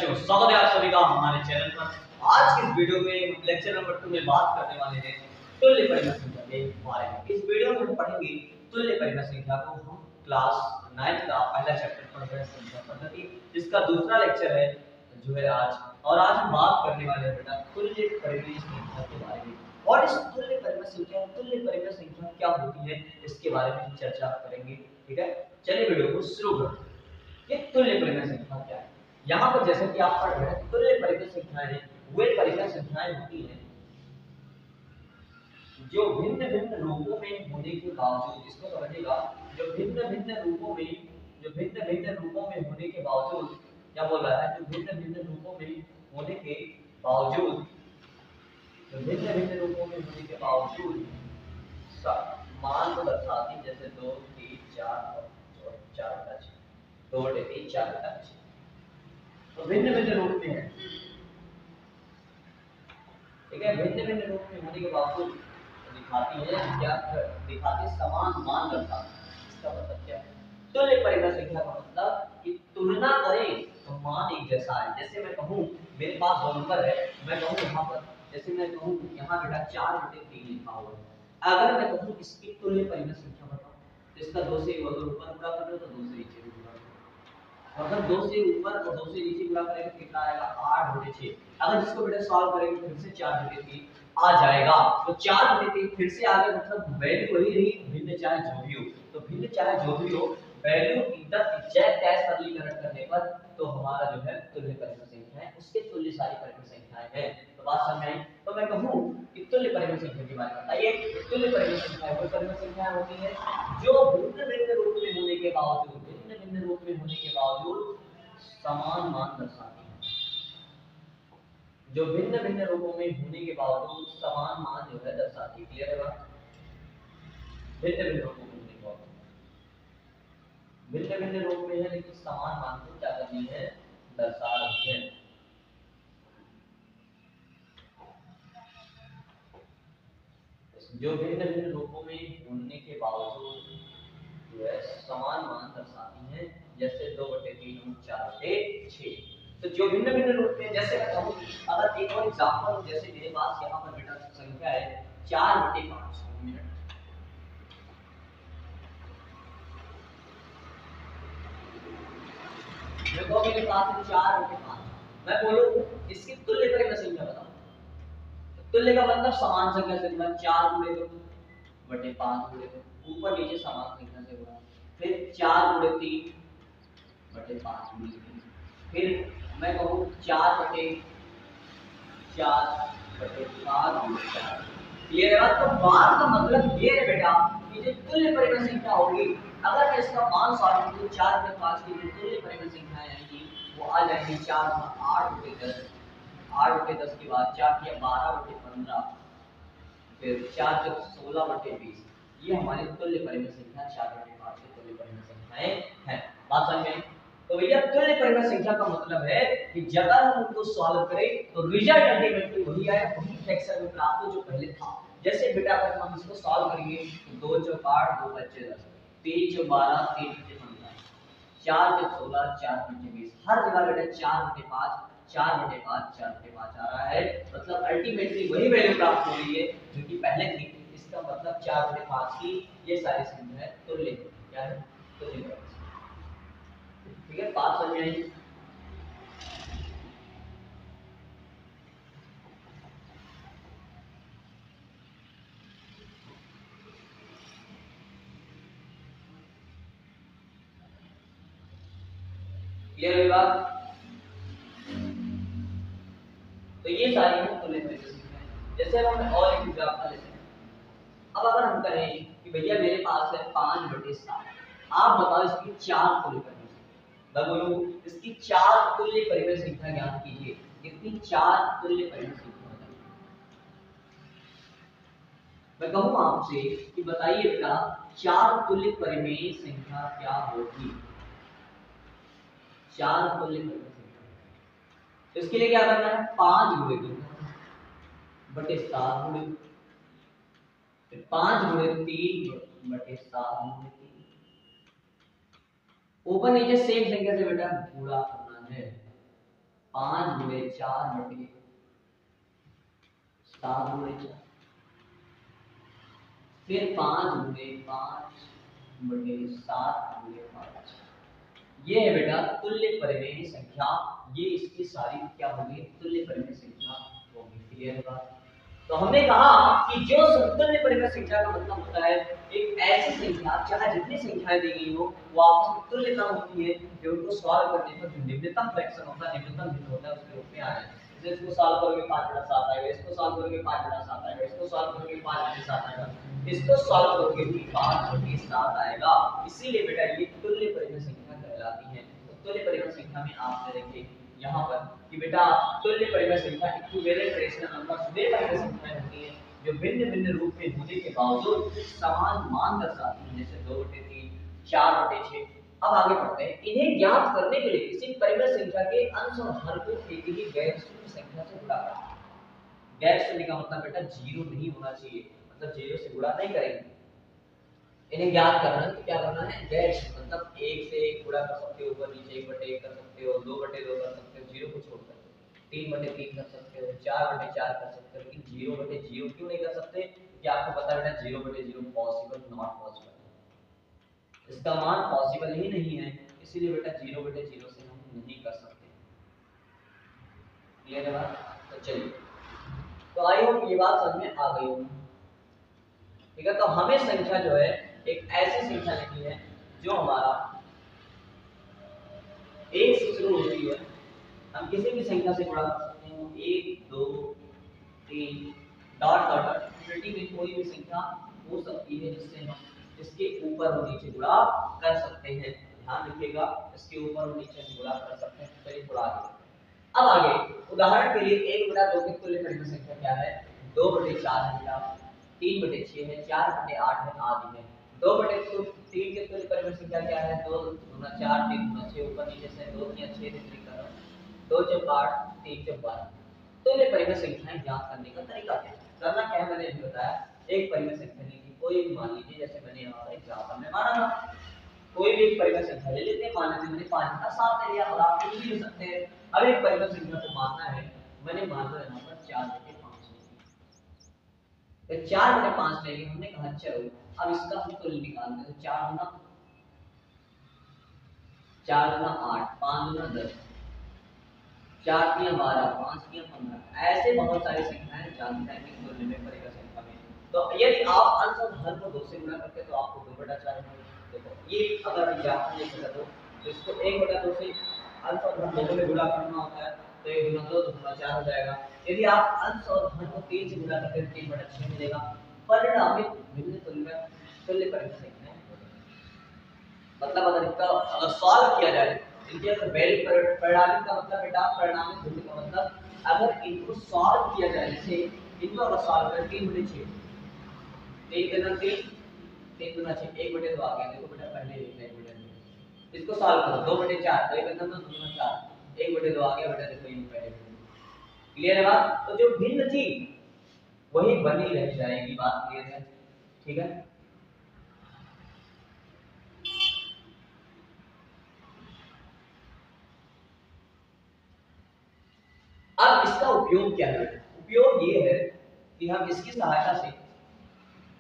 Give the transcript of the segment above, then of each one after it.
बच्चों, स्वागत है आप सभी का हमारे चैनल पर। आज की इस वीडियो में लेक्चर नंबर 2 में बात करने वाले हैं तुल्य परिमेय संख्या के बारे में। इस वीडियो में हम पढ़ेंगे तुल्य परिमेय संख्या को। हम क्लास 9 का पहला चैप्टर पढ़ रहे हैं, संख्या पद्धति, जिसका दूसरा लेक्चर है जो है आज। और आज हम बात करने वाले हैं बेटा तुल्य परिमेय संख्या के बारे में। और इस तुल्य परिमेय संख्या क्या होती है इसके बारे में हम चर्चा करेंगे। ठीक है, चलिए वीडियो को शुरू करते हैं। ये तुल्य परिमेय संख्या क्या है? यहाँ पर जैसे कि आप पढ़ रहे हैं, तुल्य परिमेय संख्याएं वे परिमेय संख्याएं होती हैं जो भिन्न भिन्न रूपों में होने के बावजूद, इसको समझिएगा, जो भिन्न भिन्न रूपों में होने के बावजूद, क्या बोल रहा है, जो भिन्न भिन्न रूपों में होने के बावजूद, मान को दर्शाती, जैसे 2 3 4 और 4 का 2 3 4 का, तो भिन्न भिन्न रूप में है। ठीक है, भिन्न भिन्न रूप में होने के बावजूद दिखाती है, क्या दिखाती है, समान मान दर्शाती है। इसका मतलब क्या है? तुल्य परिमेय संख्या का मतलब कि तुलना करें तो मान एक जैसा है। जैसे मैं कहूं मेरे पास 2 नंबर है, मैं कहूं यहाँ पर, जैसे मैं कहूं यहाँ बेटा 4/3 लिखा हुआ है। अगर मैं कहूं इसकी तुल्य परिमेय संख्या बताओ, तो इसका 2 से ऊपर गुणा कर लो तो 2 से नीचे भी गुणा करो। अगर 2 से ऊपर और 2 से नीचे गुणा करेंगे कितना आएगा? 8/6। अगर इसको बेटा सॉल्व करेंगे फिर से 4/3 आ जाएगा। तो 4/3 फिर से आगे, मतलब वैल्यू वही रही, भिन्न चाहे जो भी हो। तो भिन्न चाहे जो भी हो, वैल्यू एकदम एग्जैक्ट ऐसे सरलीकरण करने पर तो हमारा जो है तुल्य परिमेय संख्या है, उसके तुल्य सारी परिमेय संख्याएं हैं। तो बात समझ आई? तो मैं कहूं कि तुल्य परिमेय संख्या के बारे में बताइए। तुल्य परिमेय संख्या वो परिमेय संख्याएं होती है जो भिन्न भिन्न रूप में होने के बावजूद समान मान दर्शाती है। जो भिन्न भिन्न रूपों में होने के बावजूद समान मान जो है दर्शाती है। क्लियर है बात? भिन्न भिन्न रूपों में होने के बावजूद, भिन्न भिन्न रूप में है लेकिन समान मान को क्या करनी है? दर्शा रही है। जो भिन्न भिन्न रूपों में होने के बावजूद जो है समान मान दर्शाती है, जैसे 2/3 और 4/6। तो जो भिन्न भिन्न रूप में, जैसे मैं कहूं, अगर एक और एग्जांपल, जैसे मेरे पास यहाँ पर बेटा संख्या है 4/5। मिनट, देखो मेरे पास है 4/5। मैं बोलूं इसकी तुल्य परिमेय संख्या बताओ। तुल्य का मतलब समान संख्या से गुणा, 4/2/5 गुणे 2, ऊपर नीचे समान संख्या से गुणा, फिर 4/3/5 गुणे 3, फिर मैं कहूं 4/4/5 गुणे 4। क्लियर है बात? तो बात का मतलब ये है बेटा कि जो तुल्य परिमेय संख्या होगी, अगर मैं इसका मान सॉल्व करूं 4/5 की जो तुल्य परिमेय संख्याएं आएंगी वो आ जाएंगी 4 8/10, 8/10 के बाद 4 किया 12/15, फिर 4 जब 16/20। ये हमारी तुल्य परिमेय संख्या 4/5 की तुल्य परिमेय संख्याएं हैं। बात समझ में? तो भैया तुल्य परिमेय संख्या का मतलब है कि जब हम उनको सॉल्व करें तो रिजल्ट अल्टीमेटली वही आए, वही फ्रैक्शन में प्राप्त हो जो पहले था। जैसे बेटा अगर हम इसको सॉल्व करेंगे तो 2 चौक 8, 2 बच्चे 10, 3 चौक 12, 3 बच्चे 15, 4 चौक 16, 4 बच्चे 20। हर जगह बेटा 4/5 4/5 4/5 आ रहा है, मतलब अल्टीमेटली वही वैल्यू प्राप्त हो रही है जो कि पहले थी। इसका मतलब 4/5 की ये सारी संख्या है तुल्य। क्या है? तुल्य। ठीक है, बात समझ में आई? क्लियर हुई बात? तो ये सारी है तुल्य परिमेय संख्याएं। जैसे अब हम और एक एग्जांपल लेते हैं। अब अगर हम कहें कि भैया मेरे पास है 5/7, आप बताओ इसकी 4 तुल्य परिमेय संख्या। मैं बोलूं इसकी 4 तुल्य परिमेय संख्या ज्ञात कीजिए। कितनी? 4 तुल्य परिमेय संख्या। मैं कहूं आपसे कि बताइए बेटा 4 तुल्य परिमेय संख्या क्या होगी? 4 तुल्य परिमेय संख्या, तो इसके लिए क्या करना है? 5 गुणे 2/7 गुणे, फिर 5 गुणे 3/7 गुणे 3। ऊपर नीचे सेम संख्या से बेटा गुणा करना है। 5/4/7/4, फिर 5/5/7/5। ये है बेटा तुल्य परिमेय संख्या। ये इसकी सारी क्या होगी, तुल्य परिमेय संख्या होगी। क्लियर है बात? तो हमने कहा कि जो समतुल्य परिमेय संख्या का मतलब होता है एक ऐसी संख्या चाहे जितनी संख्याएं दी गई हो वो आपस में तुल्यतम होती है, जो उनको सॉल्व करने पर जो निम्नतम फ्रैक्शन होता है, निम्नतम भिन्न होता है, उसके रूप में आ रहा है। जैसे इसको सॉल्व करोगे 5/7 आएगा, इसको सॉल्व करोगे 5/7 आएगा, इसको सॉल्व करोगे 5/7 आएगा, इसको सॉल्व करोगे भी 5/7 आएगा। इसीलिए बेटा ये तुल्य परिमेय संख्या कहलाती है। तो तुल्य परिमेय संख्या में आप करेंगे यहाँ पर कि बेटा तुल्य परिमेय संख्या इक्विवेलेंट रेशनल नंबर्स वे परिमेय संख्याएं होती हैं जो भिन्न भिन्न रूप में होने के बावजूद समान मान दर्शाती हैं, जैसे 2/3, 4/6। अब आगे बढ़ते हैं। इन्हें ज्ञात करने के लिए किसी परिमेय संख्या के अंश और हर को एक ही गैर शून्य संख्या से गुणा करना। गैर शून्य का मतलब बेटा जीरो नहीं होना चाहिए, मतलब जीरो से गुणा नहीं करेंगे। इन्हें ज्ञात करना है तो क्या करना है, गैर शून्य मतलब 1 से 1 गुणा कर सकते हो, ऊपर नीचे 1/1 कर सकते हो, 2/2 कर सकते हो, जीरो को छोड़कर 3/3 कर सकते हो, 4/4 कर सकते हो, लेकिन 0/0 क्यों नहीं कर सकते? कि आपको पता है बेटा 0/0 पॉसिबल नॉट पॉसिबल, इसका मान पॉसिबल ही नहीं है, इसीलिए बेटा 0/0 से हम नहीं कर सकते। क्लियर है बात? तो चलिए, तो आई होप ये बात समझ में आ गई होगी। ठीक है, तो हमें संख्या जो है एक ऐसी संख्या लेनी है जो हमारा 1 से शुरू होती है। हम किसी भी संख्या से गुणा कर सकते हैं, 1 2 3 डॉट डॉट डॉट, इनफिनिटी में कोई भी संख्या हो सकती है जिससे हम इसके ऊपर और नीचे गुणा कर सकते हैं। ध्यान रखिएगा, इसके ऊपर और नीचे हम गुणा कर सकते हैं। चलिए थोड़ा आगे। अब आगे उदाहरण के लिए 1/2 की तुल्य परिमेय संख्या क्या है, 2/4 है बेटा, 3/6 है, 4/8 है, आदि है। 2/3 के तुल्य परिमेय संख्या क्या है, 2 गुना 4 3 गुना 6, ऊपर नीचे से 2 या 6 से 3 कर 2 × 8 3 × 12। तुल्य परिमेय संख्याएं ज्ञात करने का तरीका क्या है? करना क्या है मैंने अभी बताया। एक परिमेय संख्या लीजिए, कोई भी मान लीजिए, जैसे मैंने यहाँ पर एग्जांपल में माना था, कोई भी एक परिमेय संख्या ले लेते हैं, मान लेते मैंने 5/7 ले लिया, और आप कुछ भी ले सकते हैं। अब एक परिमेय संख्या को मानना है, मैंने मान लिया यहाँ पर 4/5 ले लिया, तो 4/5 ले लिया, हमने कहा चलो अब इसका हम तुल्य निकालते हैं। तो 4 गुना 8, 5 गुना 10, 4 3 12, 5 3 15, ऐसे बहुत सारी संख्याएं जानते हैं कि तुल्य में परिमेय संख्या में। तो यदि आप अंश और हर को 2 से गुणा करते तो आपको 2/4 मिलेगा। देखो ये अगर एग्जांपल लेकर तो इसको 1/2 से अंश और हर दोनों में गुणा करना होता है, तो 1 गुना 2 गुना 4 हो जाएगा। यदि आप अंश और हर को 3 से गुणा करते हैं तो 3/6 मिलेगा। परिणामित भिन्न तुल्य परिमेय संख्याएं, मतलब अगर सॉल्व किया जाए इनके अगर वैल्यू परिणामित का मतलब बेटा परिणामित भिन्न का मतलब अगर इनको सॉल्व किया जाए, जैसे इनको अगर सॉल्व करें 3/6, 3 गुना 3 3 गुना 6, 1/2 आ गया। देखो बेटा पहले लिख लें 1/2, इसको सॉल्व करो 2/4, तो 1 गुना 2 गुना 4, 1/2 आ गया बेटा। देखो ये पहले क्लियर है बात? तो जो भिन्न थी वही बनी रह जाएगी। बात क्लियर है? ठीक है, अब इसका उपयोग क्या है? उपयोग ये है कि हम इसकी सहायता से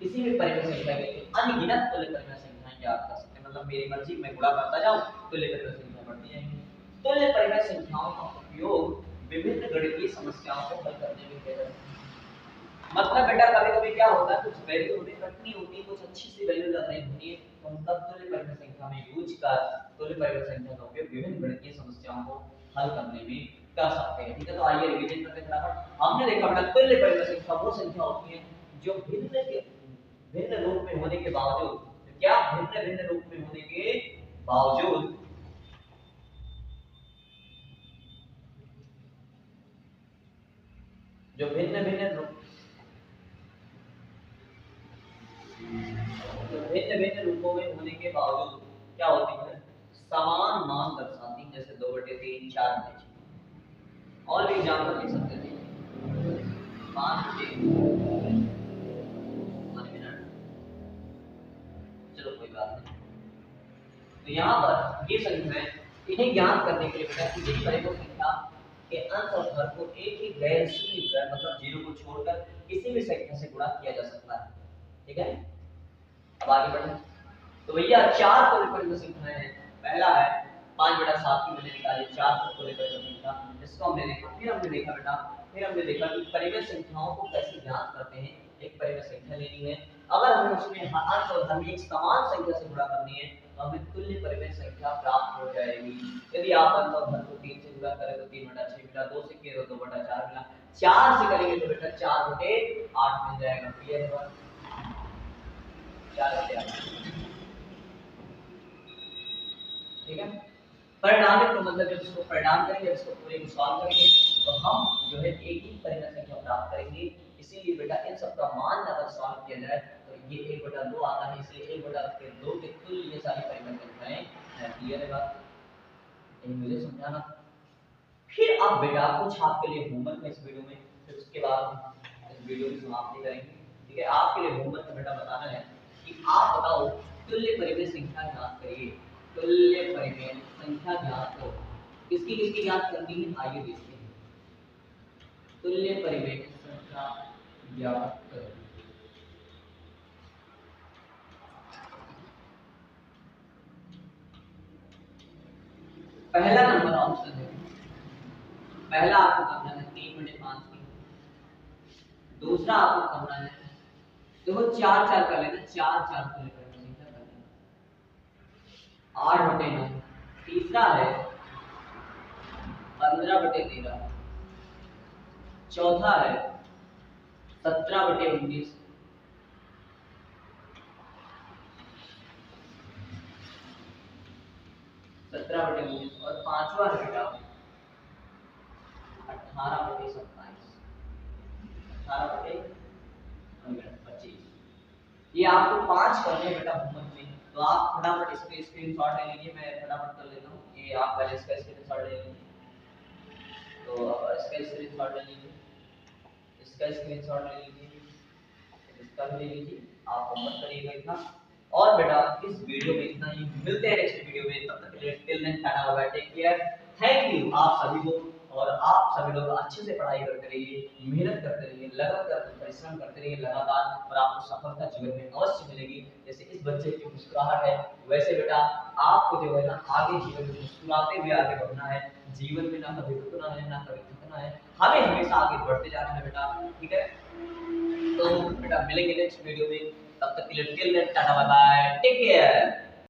किसी भी परिमेय संख्या के लिए अनगिनत तुल्य परिमेय संख्याएं ज्ञात कर सकते हैं। मतलब मेरी मर्जी मैं गुणा करता जाऊं, तुल्य परिमेय संख्या बढ़ती जाएंगी। तुल्य परिमेय संख्याओं का उपयोग विभिन्न गणितीय समस्याओं को हल करने में किया जाता है। मतलब बेटा कभी-कभी क्या होता है, कुछ वैल्यू हमें रखनी होती है, कुछ अच्छी सी वैल्यू लगानी होती है, तो हम तब तुल्य परिमेय संख्या में यूज कर तुल्य परिमेय संख्या का उपयोग विभिन्न गणितीय समस्याओं को हल करने में कर सकते हैं। ठीक है, तो आइए रिवीजन करते हैं फटाफट। हमने देखा बेटा तुल्य परिमेय संख्या वो संख्या होती है जो भिन्न रूप में होने के बावजूद, क्या भिन्न भिन्न रूप में होने के बावजूद जो भिन्न भिन्न रूपों में होने के बावजूद क्या होती है, समान मान दर्शाती है, जैसे 2/3 4/6। और भी एग्जांपल लिख सकते थे, 5/3, चलो कोई बात नहीं। तो यहाँ पर ये संख्याएं इन्हें ज्ञात करने के लिए बेटा किसी परिमेय संख्या के भर को एक ही गैर शून्य मतलब जीरो को छोड़कर किसी भी संख्या से गुणा किया जा सकता है। ठीक है, अब आगे बढ़े। तो भैया चार तुल्य परिमेय संख्याएं हैं। पहला है 5/7 की मैंने निकाली 4 तुल्य परिमेय संख्या, इसको हमने देखा। फिर हमने देखा बेटा, फिर हमने देखा कि परिमेय संख्याओं को कैसे ज्ञात करते हैं। एक परिमेय संख्या लेनी है, अगर हमें उसमें अंश और हमें एक समान संख्या से गुणा करनी है तो हमें तुल्य परिमेय संख्या प्राप्त हो जाएगी। यदि आप अंश और हर को 3 से गुणा करें तो 3/6 मिला, 2 से किए तो 2/4 मिला, 4 से करेंगे तो बेटा 4/8 मिल जाएगा। क्लियर है बात? 4/8। ठीक है, परिणामित तो मतलब जब इसको परिणाम करेंगे, इसको पूरे को सॉल्व करेंगे तो हम जो है एक ही परिमेय संख्या प्राप्त करेंगे। इसीलिए बेटा इन सब का मान अगर सॉल्व किया जाए तो ये 1/2 आता है, इसलिए 1/2 के तुल्य ये सारी परिमेय संख्याएं हैं। क्लियर है बात? ये मुझे समझाना। फिर अब बेटा कुछ आपके लिए होमवर्क है इस वीडियो में, फिर उसके बाद इस वीडियो की समाप्ति करेंगे। ठीक है, आपके लिए होमवर्क बेटा बताना है कि आप बताओ तुल्य परिमेय संख्या ज्ञात करिए। तुल्य परिमेय संख्या ज्ञात करो, किसकी किसकी ज्ञात करनी है आइए देखते हैं। तुल्य परिमेय संख्या ज्ञात करो। पहला नंबर ऑप्शन है, पहला आपको करना है 3/5 की। दूसरा आपको करना है, देखो 4 कर लेना, 4 तुल्य परिमेय संख्या कर लेना, 8/9। तीसरा है 15/13। चौथा है 17/19। 17/19 और पांचवा है बेटा 18/27। 18/25। ये आपको 5 करने बेटा होमवर्क में, तो आप फटाफट इसके स्क्रीनशॉट ले लीजिए। मैं फटाफट कर लेता हूँ, ये आप पहले इसका स्क्रीनशॉट ले लीजिए। तो इसका स्क्रीनशॉट ले लीजिए, इसका स्क्रीनशॉट ले लीजिए, इसका भी ले लीजिए। आप होमवर्क करिएगा इतना। और बेटा इस वीडियो में इतना ही, मिलते हैं नेक्स्ट वीडियो में। तब तक के लिए till then tata bye bye, take care, thank you आप सभी को। और आप सभी लोग अच्छे से पढ़ाई करते रहिए, मेहनत करते रहिए, लगातार परिश्रम करते रहिए लगातार, और आपको सफलता जीवन में अवश्य मिलेगी। जैसे इस बच्चे की मुस्कुराहट है वैसे बेटा आपको जो है ना आगे जीवन में मुस्कुराते हुए आगे बढ़ना है। जीवन में ना कभी रुकना है ना कभी थकना है, हमें हमेशा आगे बढ़ते जाना है बेटा। ठीक है, तो बेटा मिलेंगे नेक्स्ट वीडियो में, तब तक के लिए till then tata bye bye, take care.